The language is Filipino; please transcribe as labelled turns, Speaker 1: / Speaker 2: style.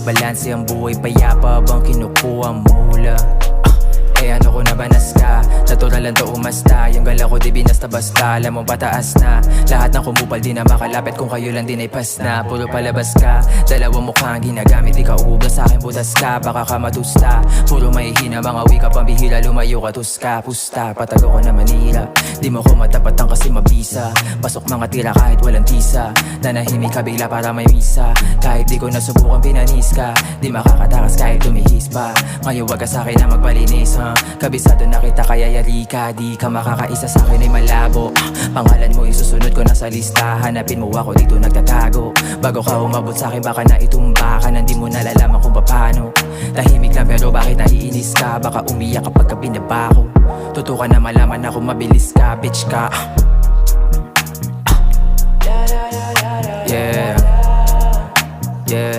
Speaker 1: balanse ang buhay, payapa bang kinukuha mula? Eh ano ko nabanas ka, natural lang to umasta. Yung gala ko di binasta-basta, alam mo pataas na. Lahat ng kumupal di na makalapit kung kayo lang din ay pas na. Puro palabas ka, dalawang mukhang ginagamit. Ikaw ubas sa akin butas ka, baka ka matusta. Puro mahihina mga wika, pambihira lumayo ka tuska. Pusta, patago ko na Manila, di mo ko matapatan kasi mabisa. Pasok mga tira kahit walang tisa, nanahimik ka bigla para may misa. Kahit di ko nasubukan pinanis ka, di makakatakas kahit tumihis pa. Ngayon wag ka sa'kin na magpalinis, kabisado na kita kaya yari ka. Di ka makakaisa sa'kin ay malabo. Pangalan mo isusunod ko na sa lista. Hanapin mo ako dito nagtatago. Bago ka umabot sa'kin baka naitumba ka, nang di mo nalalaman kung paano. Tahimik lang pero bakit naiinis ka? Baka umiyak kapag ka binaba ko. Tutukan na malaman ako mabilis ka, bitch ka. Yeah, yeah.